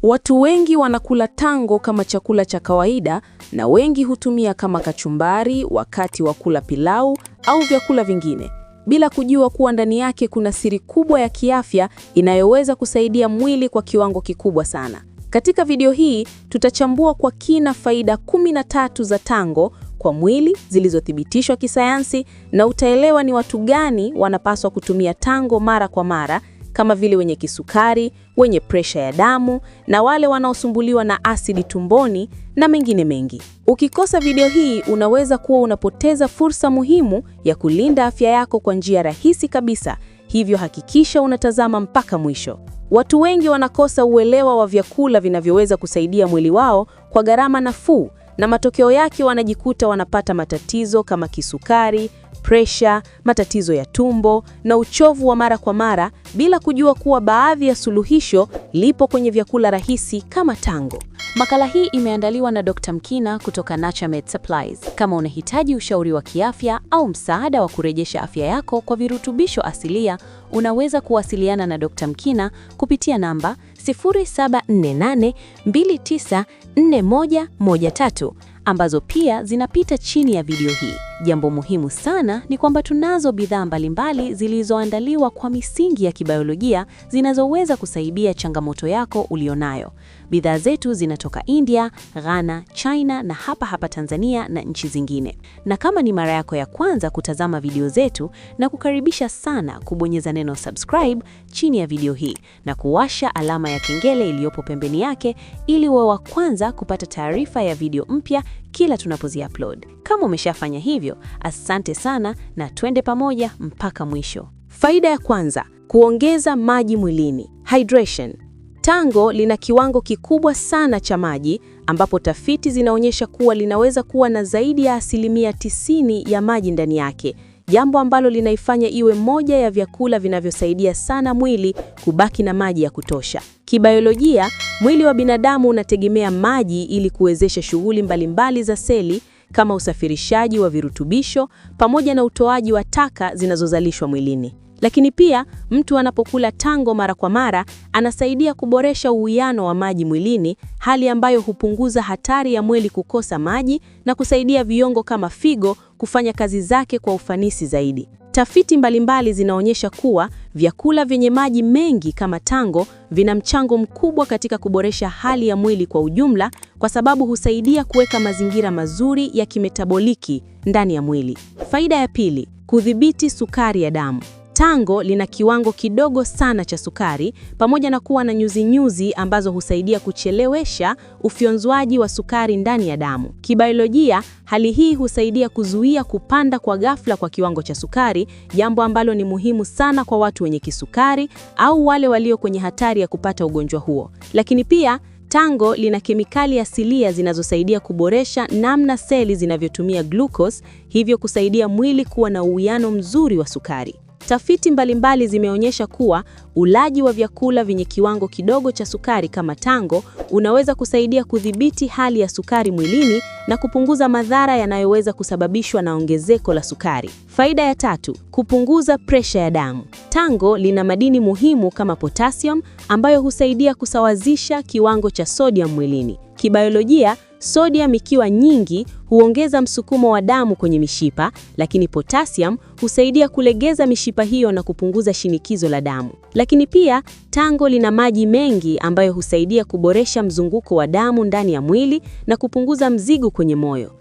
Watu wengi wanakula tango kama chakula cha kawaida na wengi hutumia kama kachumbari wakati wa kula pilau au vyakula vingine, bila kujua kuwa ndani yake kuna siri kubwa ya kiafya inayoweza kusaidia mwili kwa kiwango kikubwa sana. Katika video hii tutachambua kwa kina faida 13 za tango kwa mwili zilizothibitishwa kisayansi, na utaelewa ni watu gani wanapaswa kutumia tango mara kwa mara, kama vile wenye kisukari, wenye presha ya damu na wale wanaosumbuliwa na asidi tumboni na mengine mengi. Ukikosa video hii unaweza kuwa unapoteza fursa muhimu ya kulinda afya yako kwa njia rahisi kabisa, hivyo hakikisha unatazama mpaka mwisho. Watu wengi wanakosa uelewa wa vyakula vinavyoweza kusaidia mwili wao kwa gharama nafuu, na matokeo yake wanajikuta wanapata matatizo kama kisukari, presha, matatizo ya tumbo na uchovu wa mara kwa mara, bila kujua kuwa baadhi ya suluhisho lipo kwenye vyakula rahisi kama tango. Makala hii imeandaliwa na Dr. Mkina kutoka Naturemed Supplies. Kama unahitaji ushauri wa kiafya au msaada wa kurejesha afya yako kwa virutubisho asilia, unaweza kuwasiliana na Dr. Mkina kupitia namba 0748294113 ambazo pia zinapita chini ya video hii. Jambo muhimu sana ni kwamba tunazo bidhaa mbalimbali zilizoandaliwa kwa misingi ya kibiolojia zinazoweza kusaidia changamoto yako ulionayo. Bidhaa zetu zinatoka India, Ghana, China na hapa Tanzania na nchi zingine. Na kama ni mara yako ya kwanza kutazama video zetu, na kukaribisha sana kubonyeza neno subscribe chini ya video hii na kuwasha alama ya kengele iliyopo pembeni yake ili uwe wa kwanza kupata taarifa ya video mpya kila tunapozi-upload. Kama umeshafanya hivyo, asante sana na twende pamoja mpaka mwisho. Faida ya kwanza, kuongeza maji mwilini. Hydration. Tango lina kiwango kikubwa sana cha maji, ambapo tafiti zinaonyesha kuwa linaweza kuwa na zaidi ya 90% ya maji ndani yake, jambo ambalo linaifanya iwe moja ya vyakula vinavyosaidia sana mwili kubaki na maji ya kutosha. Kibiolojia, mwili wa binadamu unategemea maji ili kuwezesha shughuli mbalimbali za seli kama usafirishaji wa virutubisho pamoja na utoaji wa taka zinazozalishwa mwilini. Lakini pia mtu anapokula tango mara kwa mara anasaidia kuboresha uwiano wa maji mwilini, hali ambayo hupunguza hatari ya mwili kukosa maji na kusaidia viungo kama figo kufanya kazi zake kwa ufanisi zaidi. Tafiti mbalimbali zinaonyesha kuwa vyakula vyenye maji mengi kama tango vina mchango mkubwa katika kuboresha hali ya mwili kwa ujumla, kwa sababu husaidia kuweka mazingira mazuri ya kimetaboliki ndani ya mwili. Faida ya pili, kudhibiti sukari ya damu. Tango lina kiwango kidogo sana cha sukari, pamoja na kuwa na nyuzi-nyuzi ambazo husaidia kuchelewesha ufyonzwaji wa sukari ndani ya damu. Kibiolojia, hali hii husaidia kuzuia kupanda kwa ghafla kwa kiwango cha sukari, jambo ambalo ni muhimu sana kwa watu wenye kisukari au wale walio kwenye hatari ya kupata ugonjwa huo. Lakini pia tango lina kemikali asilia zinazosaidia kuboresha namna seli zinavyotumia glucose, hivyo kusaidia mwili kuwa na uwiano mzuri wa sukari. Tafiti mbalimbali zimeonyesha kuwa ulaji wa vyakula vyenye kiwango kidogo cha sukari kama tango unaweza kusaidia kudhibiti hali ya sukari mwilini na kupunguza madhara yanayoweza kusababishwa na ongezeko la sukari. Faida ya tatu, kupunguza presha ya damu. Tango lina madini muhimu kama potassium ambayo husaidia kusawazisha kiwango cha sodium mwilini. Kibiolojia, sodium ikiwa nyingi huongeza msukumo wa damu kwenye mishipa, lakini potassium husaidia kulegeza mishipa hiyo na kupunguza shinikizo la damu. Lakini pia tango lina maji mengi ambayo husaidia kuboresha mzunguko wa damu ndani ya mwili na kupunguza mzigo kwenye moyo.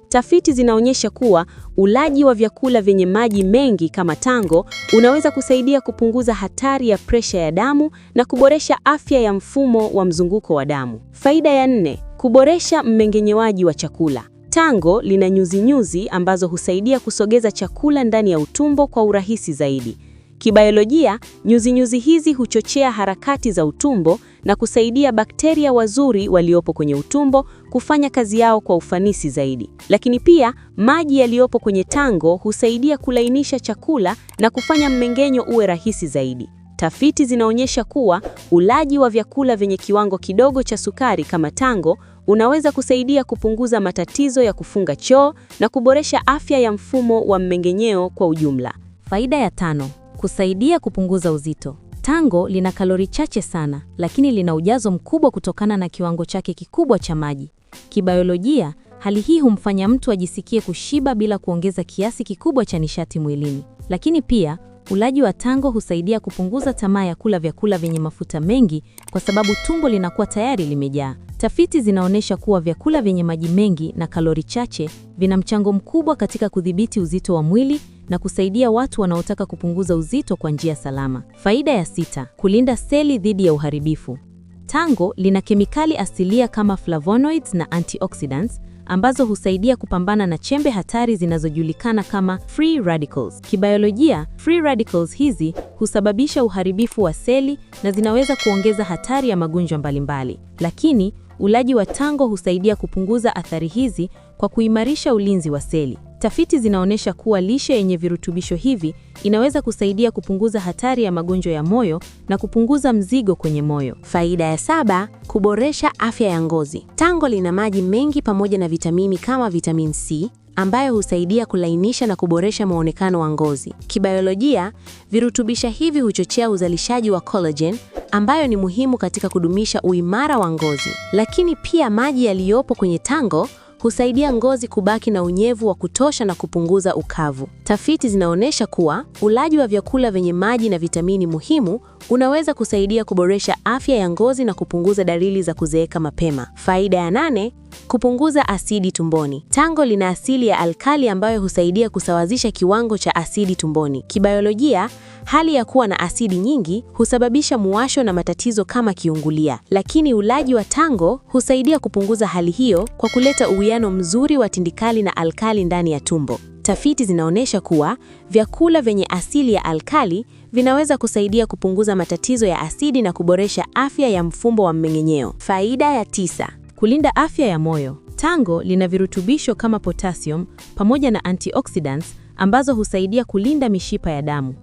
Tafiti zinaonyesha kuwa ulaji wa vyakula vyenye maji mengi kama tango unaweza kusaidia kupunguza hatari ya presha ya damu na kuboresha afya ya mfumo wa mzunguko wa damu. Faida ya nne, kuboresha mmeng'enyowaji wa chakula. Tango lina nyuzi-nyuzi ambazo husaidia kusogeza chakula ndani ya utumbo kwa urahisi zaidi. Kibiolojia, nyuzi-nyuzi hizi huchochea harakati za utumbo na kusaidia bakteria wazuri waliopo kwenye utumbo kufanya kazi yao kwa ufanisi zaidi. Lakini pia maji yaliyopo kwenye tango husaidia kulainisha chakula na kufanya mmeng'enyo uwe rahisi zaidi. Tafiti zinaonyesha kuwa ulaji wa vyakula vyenye kiwango kidogo cha sukari kama tango unaweza kusaidia kupunguza matatizo ya kufunga choo na kuboresha afya ya mfumo wa mmeng'enyo kwa ujumla. Faida ya tano, kusaidia kupunguza uzito. Tango lina kalori chache sana, lakini lina ujazo mkubwa kutokana na kiwango chake kikubwa cha maji. Kibiolojia, hali hii humfanya mtu ajisikie kushiba bila kuongeza kiasi kikubwa cha nishati mwilini. Lakini pia, ulaji wa tango husaidia kupunguza tamaa ya kula vyakula vyenye mafuta mengi kwa sababu tumbo linakuwa tayari limejaa. Tafiti zinaonyesha kuwa vyakula vyenye maji mengi na kalori chache vina mchango mkubwa katika kudhibiti uzito wa mwili na kusaidia watu wanaotaka kupunguza uzito kwa njia salama. Faida ya 6, kulinda seli dhidi ya uharibifu. Tango lina kemikali asilia kama flavonoids na antioxidants ambazo husaidia kupambana na chembe hatari zinazojulikana kama free radicals. Kibiolojia, free radicals hizi husababisha uharibifu wa seli na zinaweza kuongeza hatari ya magonjwa mbalimbali. Lakini, ulaji wa tango husaidia kupunguza athari hizi kwa kuimarisha ulinzi wa seli. Tafiti zinaonyesha kuwa lishe yenye virutubisho hivi inaweza kusaidia kupunguza hatari ya magonjwa ya moyo na kupunguza mzigo kwenye moyo. Faida ya 7, kuboresha afya ya ngozi. Tango lina maji mengi pamoja na vitamini kama vitamin C ambayo husaidia kulainisha na kuboresha muonekano wa ngozi. Kibiolojia, virutubisho hivi huchochea uzalishaji wa collagen ambayo ni muhimu katika kudumisha uimara wa ngozi. Lakini pia maji yaliyopo kwenye tango husaidia ngozi kubaki na unyevu wa kutosha na kupunguza ukavu. Tafiti zinaonyesha kuwa ulaji wa vyakula vyenye maji na vitamini muhimu unaweza kusaidia kuboresha afya ya ngozi na kupunguza dalili za kuzeeka mapema. Faida ya 8, kupunguza asidi tumboni. Tango lina asili ya alkali ambayo husaidia kusawazisha kiwango cha asidi tumboni. Kibiolojia, hali ya kuwa na asidi nyingi husababisha muwasho na matatizo kama kiungulia. Lakini ulaji wa tango husaidia kupunguza hali hiyo kwa kuleta uwiano mzuri wa tindikali na alkali ndani ya tumbo. Tafiti zinaonyesha kuwa vyakula vyenye asili ya alkali vinaweza kusaidia kupunguza matatizo ya asidi na kuboresha afya ya mfumo wa mmeng'enyo. Faida ya 9, kulinda afya ya moyo. Tango lina virutubisho kama potassium pamoja na antioxidants ambazo husaidia kulinda mishipa ya damu.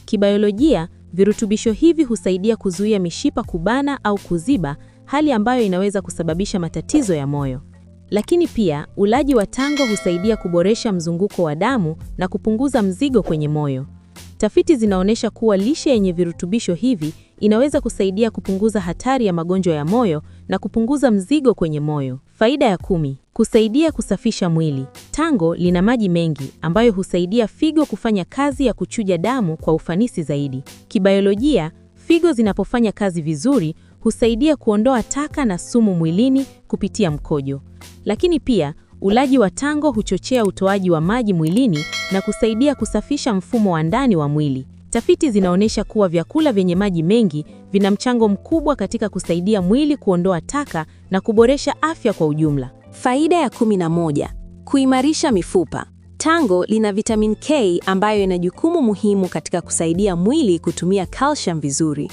Kibiolojia, virutubisho hivi husaidia kuzuia mishipa kubana au kuziba, hali ambayo inaweza kusababisha matatizo ya moyo. Lakini pia, ulaji wa tango husaidia kuboresha mzunguko wa damu na kupunguza mzigo kwenye moyo. Tafiti zinaonyesha kuwa lishe yenye virutubisho hivi inaweza kusaidia kupunguza hatari ya magonjwa ya moyo na kupunguza mzigo kwenye moyo. Faida ya 10, kusaidia kusafisha mwili. Tango lina maji mengi ambayo husaidia figo kufanya kazi ya kuchuja damu kwa ufanisi zaidi. Kibiolojia, figo zinapofanya kazi vizuri husaidia kuondoa taka na sumu mwilini kupitia mkojo. Lakini pia, ulaji wa tango huchochea utoaji wa maji mwilini na kusaidia kusafisha mfumo wa ndani wa mwili. Tafiti zinaonyesha kuwa vyakula vyenye maji mengi vina mchango mkubwa katika kusaidia mwili kuondoa taka na kuboresha afya kwa ujumla. Faida ya 11, kuimarisha mifupa. Tango lina vitamin K ambayo ina jukumu muhimu katika kusaidia mwili kutumia calcium vizuri.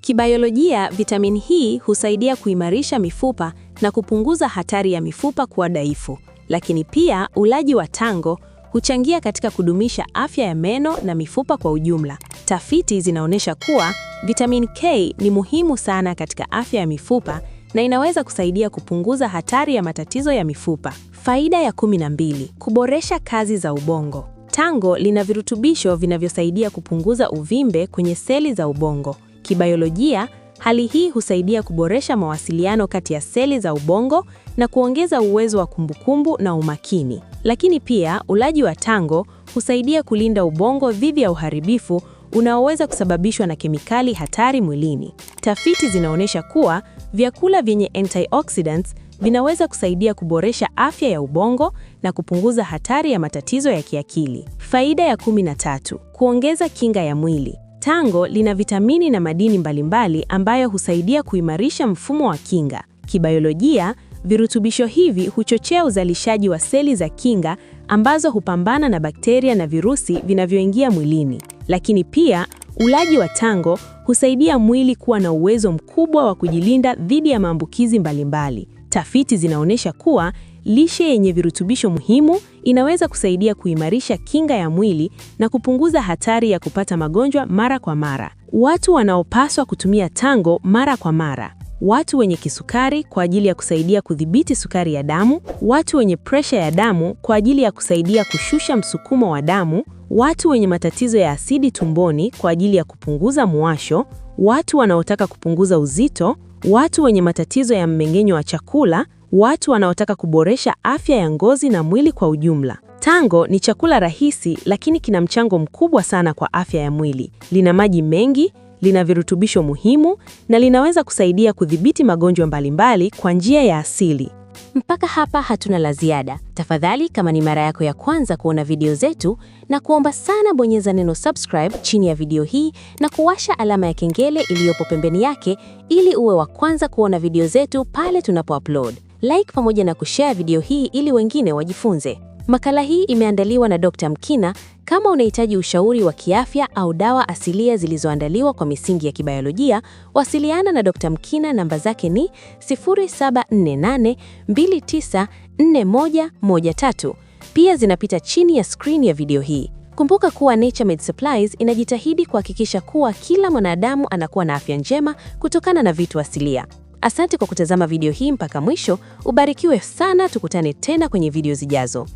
Kibiolojia, vitamin hii husaidia kuimarisha mifupa na kupunguza hatari ya mifupa kuwa dhaifu. Lakini pia, ulaji wa tango huchangia katika kudumisha afya ya meno na mifupa kwa ujumla. Tafiti zinaonyesha kuwa vitamin K ni muhimu sana katika afya ya mifupa na inaweza kusaidia kupunguza hatari ya matatizo ya mifupa. Faida ya 12, kuboresha kazi za ubongo. Tango lina virutubisho vinavyosaidia kupunguza uvimbe kwenye seli za ubongo. Kibiolojia, hali hii husaidia kuboresha mawasiliano kati ya seli za ubongo na kuongeza uwezo wa kumbukumbu na umakini. Lakini pia, ulaji wa tango husaidia kulinda ubongo dhidi ya uharibifu unaoweza kusababishwa na kemikali hatari mwilini. Tafiti zinaonyesha kuwa vyakula vyenye antioxidants vinaweza kusaidia kuboresha afya ya ubongo na kupunguza hatari ya matatizo ya kiakili. Faida ya 13, kuongeza kinga ya mwili. Tango lina vitamini na madini mbalimbali ambayo husaidia kuimarisha mfumo wa kinga. Kibiolojia, virutubisho hivi huchochea uzalishaji wa seli za kinga ambazo hupambana na bakteria na virusi vinavyoingia mwilini. Lakini pia, ulaji wa tango husaidia mwili kuwa na uwezo mkubwa wa kujilinda dhidi ya maambukizi mbalimbali. Tafiti zinaonyesha kuwa lishe yenye virutubisho muhimu inaweza kusaidia kuimarisha kinga ya mwili na kupunguza hatari ya kupata magonjwa mara kwa mara. Watu wanaopaswa kutumia tango mara kwa mara: watu wenye kisukari kwa ajili ya kusaidia kudhibiti sukari ya damu, watu wenye presha ya damu kwa ajili ya kusaidia kushusha msukumo wa damu, watu wenye matatizo ya asidi tumboni kwa ajili ya kupunguza muwasho, watu wanaotaka kupunguza uzito, watu wenye matatizo ya mmeng'enyo wa chakula, watu wanaotaka kuboresha afya ya ngozi na mwili kwa ujumla. Tango ni chakula rahisi lakini kina mchango mkubwa sana kwa afya ya mwili. Lina maji mengi, lina virutubisho muhimu na linaweza kusaidia kudhibiti magonjwa mbalimbali kwa njia ya asili. Mpaka hapa hatuna la ziada. Tafadhali, kama ni mara yako ya kwanza kuona video zetu, na kuomba sana bonyeza neno subscribe chini ya video hii na kuwasha alama ya kengele iliyopo pembeni yake ili uwe wa kwanza kuona video zetu pale tunapo-upload. Like pamoja na kushare video hii ili wengine wajifunze. Makala hii imeandaliwa na Dr. Mkina. Kama unahitaji ushauri wa kiafya au dawa asilia zilizoandaliwa kwa misingi ya kibiolojia, wasiliana na Dr. Mkina. Namba zake ni 0748294113. Pia zinapita chini ya screen ya video hii. Kumbuka kuwa Naturemed Supplies inajitahidi kuhakikisha kuwa kila mwanadamu anakuwa na afya njema kutokana na vitu asilia. Asante kwa kutazama video hii mpaka mwisho. Ubarikiwe sana, tukutane tena kwenye video zijazo.